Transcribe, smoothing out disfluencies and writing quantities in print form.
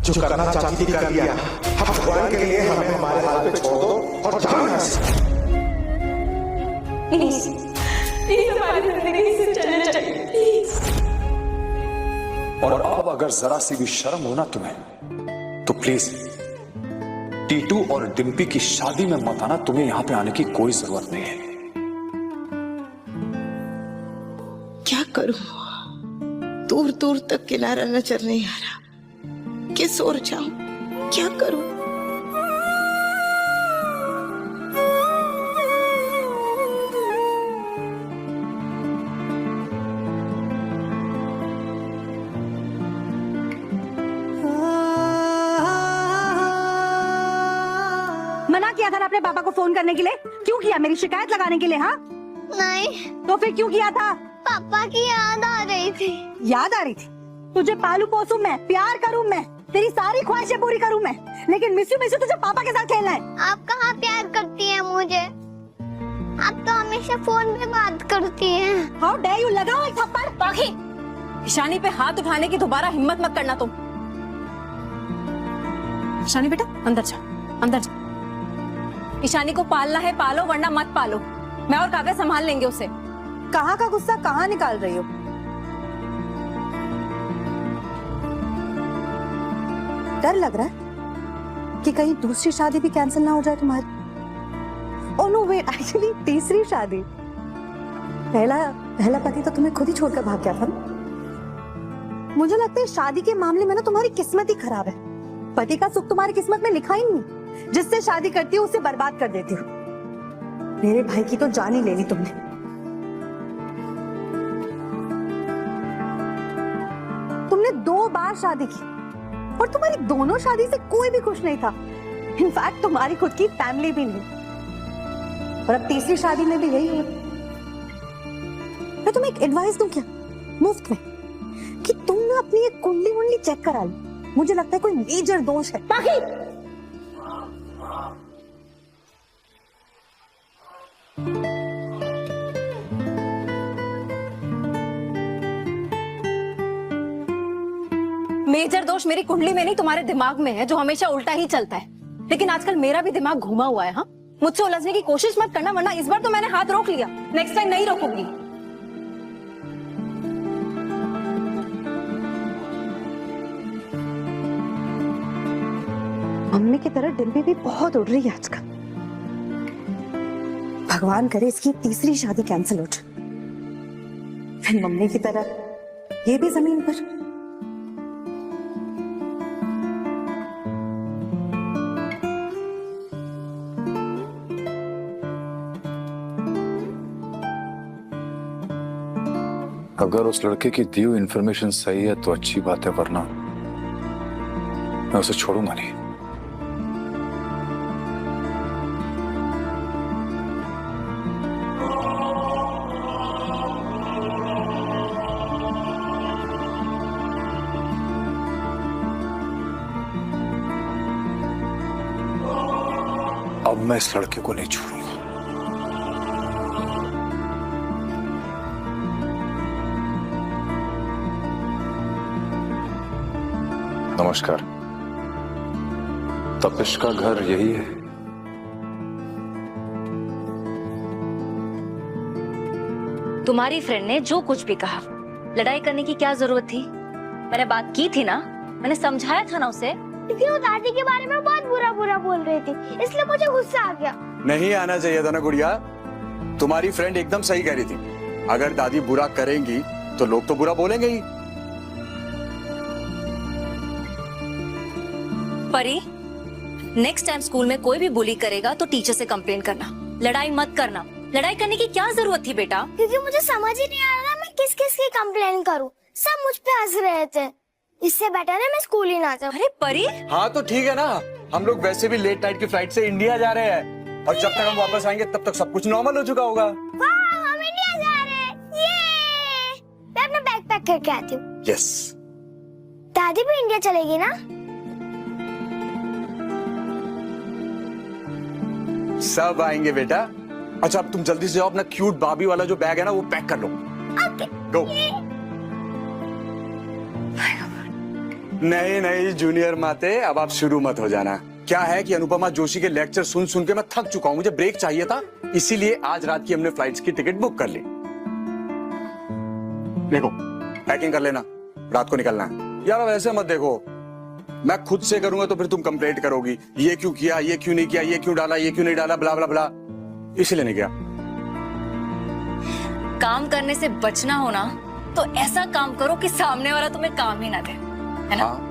जो करना चाहती थी कर लिया। अब भगवान के लिए हमें हमारे हाल पे छोड़ दो और जाओ यहाँ से। प्लीज प्लीज हमारी जिंदगी से चले जाइए प्लीज। और अब अगर जरा सी भी शर्म हो ना तुम्हें तो प्लीज टीटू और डिम्पी की शादी में मत आना। तुम्हें यहां पे आने की कोई जरूरत नहीं है। क्या करूं, दूर दूर तक किनारा नजर नहीं आ रहा। किस ओर जाऊं, क्या करूं? मना किया था ना अपने पापा को फोन करने के लिए, क्यों किया? मेरी शिकायत लगाने के लिए? हाँ नहीं, तो फिर क्यों किया था? पापा की याद आ रही थी। याद आ रही थी? तुझे पालू पोसू मैं, प्यार करूं मैं, तेरी सारी ख्वाहिशें पूरी करूं मैं, लेकिन मिस्यू तुझे पापा के साथ खेलना है। आप कहाँ प्यार करती हैं मुझे? आप तो हमेशा फोन पे बात करती हैं। How dare you! लगाओ एक थप्पड़। पाखी, ईशानी पे हाथ उठाने की दोबारा हिम्मत मत करना तुम। ईशानी बेटा अंदर जा, अंदर जा। ईशानी को पालना है पालो, वरना मत पालो। मैं और काव्या संभाल लेंगे उसे। कहाँ का गुस्सा कहाँ निकाल रही हो? डर लग रहा है कि कहीं दूसरी शादी भी कैंसिल ना हो जाए तुम्हारी? ओह नो वेट, एक्चुअली तीसरी शादी। पहला पति तो तुम्हें खुद ही छोड़कर भाग गया था ना। मुझे लगता है शादी के मामले में ना तुम्हारी किस्मत ही खराब है। पति का सुख तुम्हारी किस्मत में लिखा ही नहीं। जिससे शादी करती हो उसे बर्बाद कर देती हो। मेरे भाई की तो जान ही ले ली तुमने। तुमने 2 बार शादी की और तुम्हारी दोनों शादी से कोई भी खुश नहीं था। इनफैक्ट तुम्हारी खुद की फैमिली भी नहीं। और अब तीसरी शादी में भी यही हो। मैं तुम्हें एक एडवाइस दूं क्या, मुफ्त में, कि तुम ना अपनी एक कुंडली चेक करा लो। मुझे लगता है कोई मेजर दोष है। बाकी मेजर दोष मेरी कुंडली में नहीं, तुम्हारे दिमाग में है, जो हमेशा उल्टा ही चलता है। लेकिन आजकल मेरा भी दिमाग घुमा हुआ है। हाँ, मुझसे उलझने की कोशिश मत करना, वरना इस बार तो मैंने हाथ रोक लिया, नेक्स्ट टाइम नहीं रोकूंगी। मम्मी की तरह डिम्पी भी बहुत उड़ रही है आजकल। भगवान करे इसकी तीसरी शादी कैंसिल हो जाए, फिर मम्मी की तरह ये भी जमीन पर। अगर उस लड़के की दी हुई इंफॉर्मेशन सही है तो अच्छी बात है, वरना मैं उसे छोड़ूंगा नहीं। अब मैं इस लड़के को नहीं छोड़ूंगा। नमस्कार। तपिश का घर यही है? तुम्हारी फ्रेंड ने जो कुछ भी कहा, लड़ाई करने की क्या जरूरत थी? मैंने बात की थी ना, मैंने समझाया था ना उसे। लेकिन वो दादी के बारे में बहुत बुरा बोल रही थी, इसलिए मुझे गुस्सा आ गया। नहीं आना चाहिए था ना गुड़िया, तुम्हारी फ्रेंड एकदम सही कह रही थी। अगर दादी बुरा करेंगी तो लोग तो बुरा बोलेंगे ही। परी, नेक्स्ट टाइम स्कूल में कोई भी बुली करेगा तो टीचर से कंप्लेन करना, लड़ाई मत करना। लड़ाई करने की क्या जरूरत थी बेटा? क्योंकि मुझे समझ ही नहीं आ रहा मैं किस किस की कंप्लेन करूं। सब मुझ पे हंस रहे थे, इससे बेटर है मैं स्कूल ही ना जाऊं। अरे परी, हाँ तो ठीक है ना, हम लोग वैसे भी लेट नाइट की फ्लाइट से इंडिया जा रहे हैं, और जब तक हम वापस आएंगे तब तक सब कुछ नॉर्मल हो चुका होगा। वाह, हम इंडिया जा रहे हैं, ये! मैं अपना बैग पैक करके आती हूँ। यस। दादी भी इंडिया चलेगी ना? सब आएंगे बेटा। अच्छा अब तुम जल्दी से जाओ, अपना क्यूट बाबी वाला जो बैग है ना वो पैक कर लो। ओके। गो। नहीं नहीं जूनियर माते, अब आप शुरू मत हो जाना। क्या है कि अनुपमा जोशी के लेक्चर सुन सुन के मैं थक चुका हूं, मुझे ब्रेक चाहिए था, इसीलिए आज रात की हमने फ्लाइट्स की टिकट बुक कर ली। देखो पैकिंग कर लेना, रात को निकलना है। यार वैसे मत देखो, मैं खुद से करूंगा तो फिर तुम कंप्लेंट करोगी, ये क्यों किया, ये क्यों नहीं किया, ये क्यों डाला, ये क्यों नहीं डाला, ब्ला ब्ला ब्ला, इसीलिए नहीं किया। काम करने से बचना हो ना तो ऐसा काम करो कि सामने वाला तुम्हें काम ही ना दे, है ना? हाँ